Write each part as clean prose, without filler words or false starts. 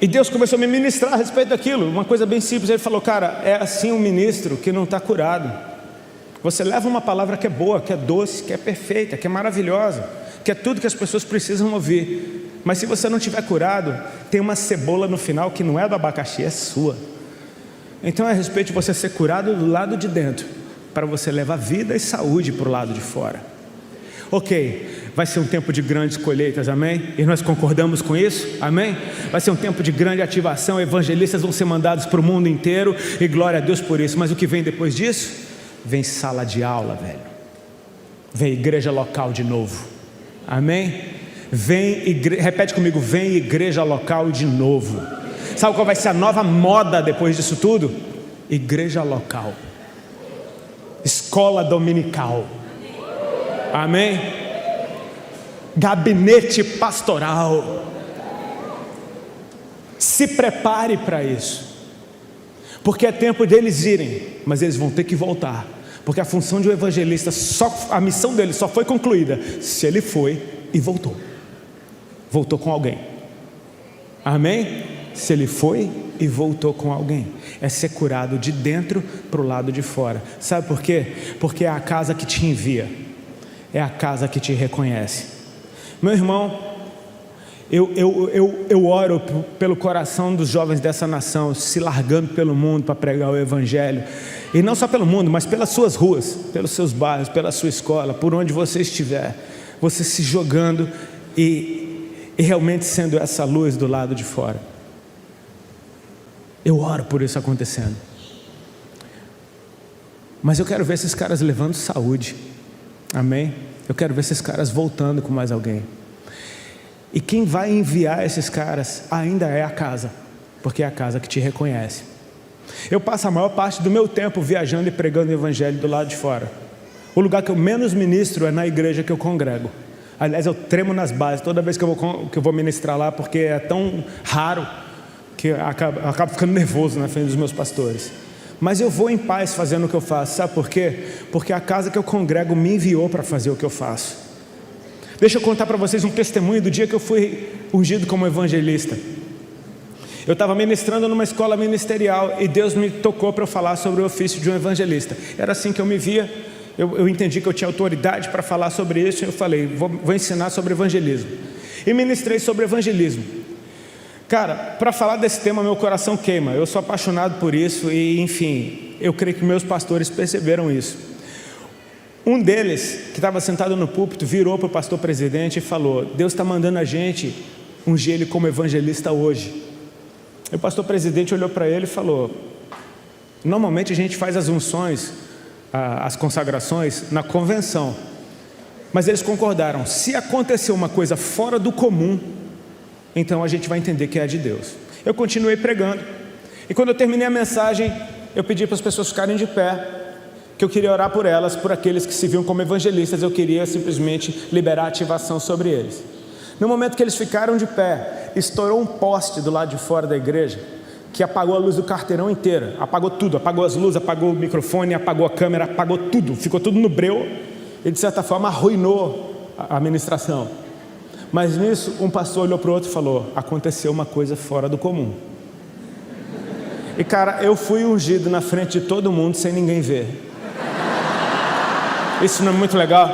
E Deus começou a me ministrar a respeito daquilo, uma coisa bem simples. Ele falou: cara, é assim um ministro que não está curado. Você leva uma palavra que é boa, que é doce, que é perfeita, que é maravilhosa, que é tudo que as pessoas precisam ouvir, mas se você não estiver curado, tem uma cebola no final que não é do abacaxi, é sua. Então é a respeito de você ser curado do lado de dentro, para você levar vida e saúde para o lado de fora. Ok, vai ser um tempo de grandes colheitas, amém? E nós concordamos com isso, amém? Vai ser um tempo de grande ativação, evangelistas vão ser mandados para o mundo inteiro, e glória a Deus por isso. Mas o que vem depois disso? Vem sala de aula, velho. Vem igreja local de novo, amém? Repete comigo: vem igreja local de novo. Sabe qual vai ser a nova moda depois disso tudo? Igreja local, escola dominical, amém? Gabinete pastoral. Se prepare para isso, porque é tempo deles irem, mas eles vão ter que voltar, porque a função de um evangelista, a missão dele só foi concluída se ele foi e voltou com alguém, amém? Se ele foi e voltou com alguém, é ser curado de dentro para o lado de fora. Sabe por quê? Porque é a casa que te envia, é a casa que te reconhece. Meu irmão, eu oro pelo coração dos jovens dessa nação, se largando pelo mundo para pregar o evangelho, e não só pelo mundo, mas pelas suas ruas, pelos seus bairros, pela sua escola, por onde você estiver, você se jogando e realmente sendo essa luz do lado de fora. Eu oro por isso acontecendo, mas eu quero ver esses caras levando saúde, amém? Eu quero ver esses caras voltando com mais alguém. E quem vai enviar esses caras ainda é a casa, porque é a casa que te reconhece. Eu passo a maior parte do meu tempo viajando e pregando o evangelho do lado de fora. O lugar que eu menos ministro é na igreja que eu congrego. Aliás, eu tremo nas bases toda vez que eu vou ministrar lá, porque é tão raro que eu acabo ficando nervoso na frente dos meus pastores. Mas eu vou em paz fazendo o que eu faço. Sabe por quê? Porque a casa que eu congrego me enviou para fazer o que eu faço. Deixa eu contar para vocês um testemunho do dia que eu fui ungido como evangelista. Eu estava ministrando numa escola ministerial e Deus me tocou para eu falar sobre o ofício de um evangelista. Era assim que eu me via. Eu entendi que eu tinha autoridade para falar sobre isso, e eu falei: vou ensinar sobre evangelismo. E ministrei sobre evangelismo. Cara, para falar desse tema, meu coração queima. Eu sou apaixonado por isso e, enfim, eu creio que meus pastores perceberam isso. Um deles, que estava sentado no púlpito, virou para o pastor presidente e falou: Deus está mandando a gente ungir ele como evangelista hoje. E o pastor presidente olhou para ele e falou: normalmente a gente faz as unções, as consagrações na convenção, mas eles concordaram: se acontecer uma coisa fora do comum, então a gente vai entender que é de Deus. Eu continuei pregando, e quando eu terminei a mensagem, eu pedi para as pessoas ficarem de pé, que eu queria orar por elas, por aqueles que se viam como evangelistas. Eu queria simplesmente liberar ativação sobre eles. No momento que eles ficaram de pé, estourou um poste do lado de fora da igreja, que apagou a luz do quarteirão inteira, apagou tudo, apagou as luzes, apagou o microfone, apagou a câmera, apagou tudo, ficou tudo no breu, e de certa forma arruinou a ministração. Mas nisso, um pastor olhou para o outro e falou: aconteceu uma coisa fora do comum. E cara, eu fui ungido na frente de todo mundo sem ninguém ver. Isso não é muito legal?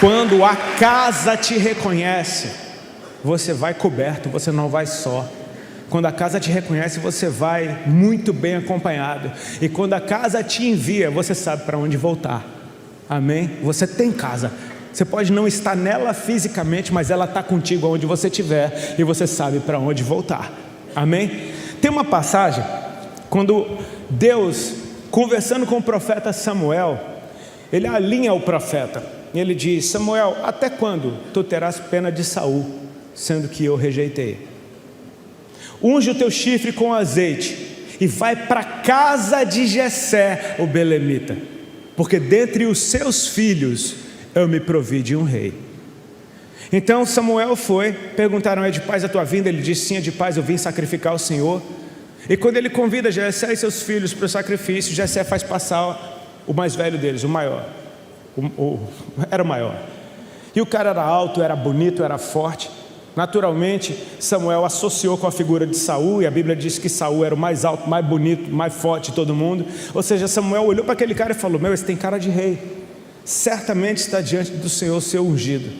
Quando a casa te reconhece, você vai coberto, você não vai só. Quando a casa te reconhece, você vai muito bem acompanhado. E quando a casa te envia, você sabe para onde voltar. Amém? Você tem casa. Você pode não estar nela fisicamente, mas ela está contigo onde você estiver, e você sabe para onde voltar. Amém? Tem uma passagem, quando Deus, conversando com o profeta Samuel, ele alinha o profeta, e ele diz: Samuel, até quando tu terás pena de Saul, sendo que eu rejeitei? Unge o teu chifre com azeite, e vai para a casa de Jessé, o belemita, porque dentre os seus filhos eu me provi de um rei. Então Samuel foi, perguntaram: é de paz a tua vinda? Ele disse: sim, é de paz, eu vim sacrificar ao Senhor. E quando ele convida Jessé e seus filhos para o sacrifício, Jessé faz passar o mais velho deles, o maior. era o maior. E o cara era alto, era bonito, era forte. Naturalmente, Samuel associou com a figura de Saul, e a Bíblia diz que Saul era o mais alto, mais bonito, mais forte de todo mundo. Ou seja, Samuel olhou para aquele cara e falou: esse tem cara de rei, certamente está diante do Senhor, seu ungido.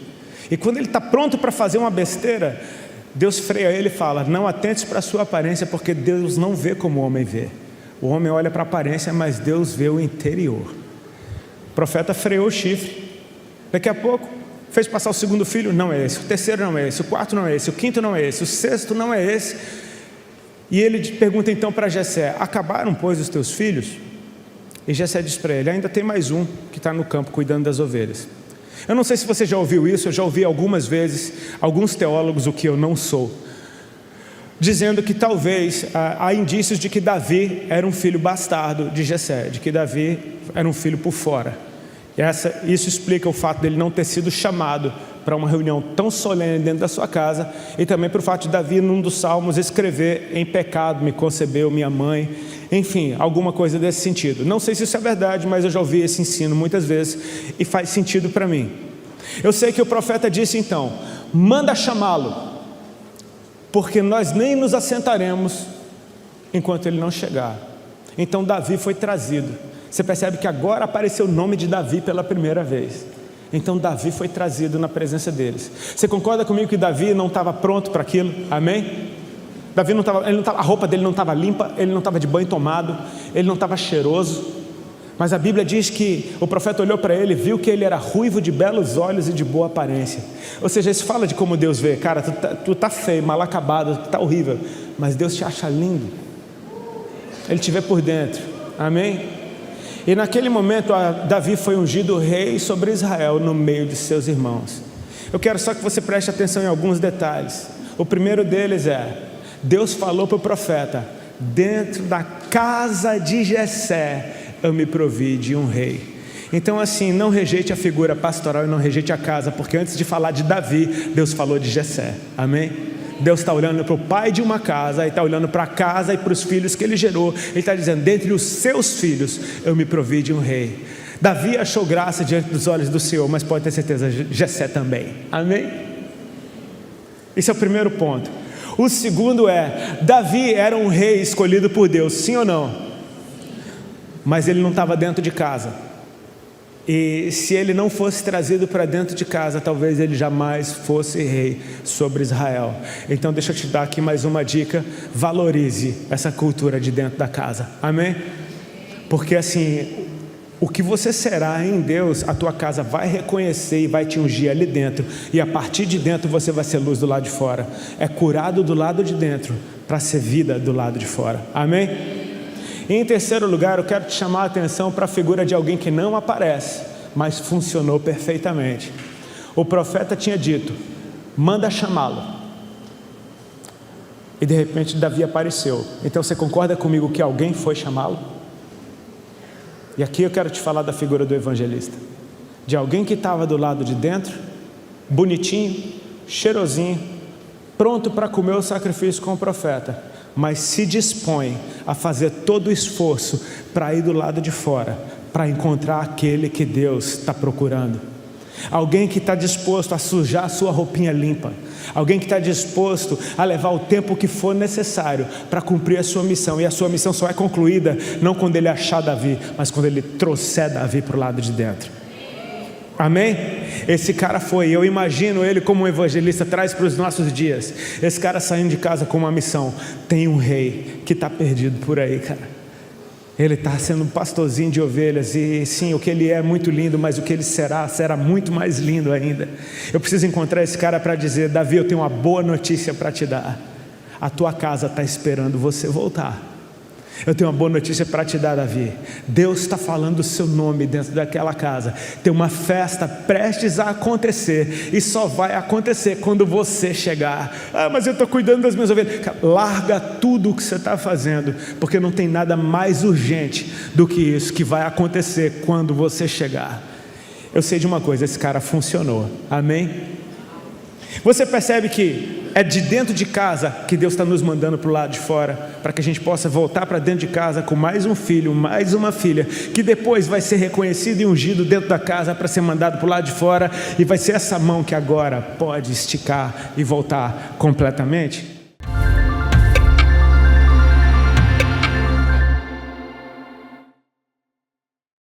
E quando ele está pronto para fazer uma besteira, Deus freia ele e fala: não atentes para a sua aparência, porque Deus não vê como o homem vê. O homem olha para a aparência, mas Deus vê o interior. O profeta freou o chifre. Daqui a pouco fez passar o segundo filho, não é esse. O terceiro não é esse. O quarto não é esse. O quinto não é esse. O sexto não é esse. E ele pergunta então para Jessé: acabaram, pois, os teus filhos? E Jessé diz para ele: ainda tem mais um que está no campo cuidando das ovelhas. Eu não sei se você já ouviu isso. Eu já ouvi algumas vezes alguns teólogos, o que eu não sou, dizendo que talvez há indícios de que Davi era um filho bastardo de Jessé, de que Davi era um filho por fora. Isso explica o fato dele não ter sido chamado para uma reunião tão solene dentro da sua casa, e também para o fato de Davi, num dos salmos, escrever: em pecado me concebeu minha mãe. Enfim, alguma coisa desse sentido. Não sei se isso é verdade, mas eu já ouvi esse ensino muitas vezes e faz sentido para mim. Eu sei que o profeta disse então: manda chamá-lo, porque nós nem nos assentaremos enquanto ele não chegar. Então Davi foi trazido. Você percebe que agora apareceu o nome de Davi pela primeira vez. Então Davi foi trazido na presença deles. Você concorda comigo que Davi não estava pronto para aquilo? Amém? Davi não estava, a roupa dele não estava limpa, ele não estava de banho tomado, ele não estava cheiroso. Mas a Bíblia diz que o profeta olhou para ele, viu que ele era ruivo, de belos olhos e de boa aparência. Ou seja, isso fala de como Deus vê. Cara, tu tá feio, mal acabado, tu tá horrível, mas Deus te acha lindo. Ele te vê por dentro. Amém? E naquele momento Davi foi ungido rei sobre Israel no meio de seus irmãos. Eu quero só que você preste atenção em alguns detalhes. O primeiro deles é: Deus falou para o profeta: dentro da casa de Jessé eu me provi de um rei. Então assim, não rejeite a figura pastoral e não rejeite a casa, porque antes de falar de Davi, Deus falou de Jessé. Amém? Deus está olhando para o pai de uma casa, e está olhando para a casa e para os filhos que ele gerou. Ele está dizendo: dentre os seus filhos eu me provi de um rei. Davi achou graça diante dos olhos do Senhor, mas pode ter certeza, Jessé também. Amém? Esse é o primeiro ponto. O segundo é: Davi era um rei escolhido por Deus, sim ou não? Mas ele não estava dentro de casa. E se ele não fosse trazido para dentro de casa, talvez ele jamais fosse rei sobre Israel. Então deixa eu te dar aqui mais uma dica: valorize essa cultura de dentro da casa. Amém? Porque assim, o que você será em Deus, a tua casa vai reconhecer e vai te ungir ali dentro. E a partir de dentro você vai ser luz do lado de fora. É curado do lado de dentro para ser vida do lado de fora. Amém? E em terceiro lugar, eu quero te chamar a atenção para a figura de alguém que não aparece, mas funcionou perfeitamente. O profeta tinha dito: manda chamá-lo. E de repente Davi apareceu. Então você concorda comigo que alguém foi chamá-lo? E aqui eu quero te falar da figura do evangelista, de alguém que estava do lado de dentro, bonitinho, cheirosinho, pronto para comer o sacrifício com o profeta, mas se dispõe a fazer todo o esforço para ir do lado de fora, para encontrar aquele que Deus está procurando. Alguém que está disposto a sujar a sua roupinha limpa, alguém que está disposto a levar o tempo que for necessário para cumprir a sua missão. E a sua missão só é concluída não quando ele achar Davi, mas quando ele trouxer Davi para o lado de dentro. Amém? Esse cara foi, eu imagino ele como um evangelista, traz para os nossos dias. Esse cara saindo de casa com uma missão: tem um rei que está perdido por aí, cara. Ele está sendo um pastorzinho de ovelhas, e sim, o que ele é muito lindo, mas o que ele será muito mais lindo ainda. Eu preciso encontrar esse cara para dizer: Davi, eu tenho uma boa notícia para te dar. A tua casa está esperando você voltar. Eu tenho uma boa notícia para te dar, Davi. Deus está falando o seu nome dentro daquela casa. Tem uma festa prestes a acontecer, e só vai acontecer quando você chegar. Ah, mas eu estou cuidando das minhas ovelhas. Larga tudo o que você está fazendo, porque não tem nada mais urgente do que isso que vai acontecer quando você chegar. Eu sei de uma coisa: esse cara funcionou. Amém? Você percebe que é de dentro de casa que Deus está nos mandando para o lado de fora, para que a gente possa voltar para dentro de casa com mais um filho, mais uma filha, que depois vai ser reconhecido e ungido dentro da casa para ser mandado para o lado de fora, e vai ser essa mão que agora pode esticar e voltar completamente?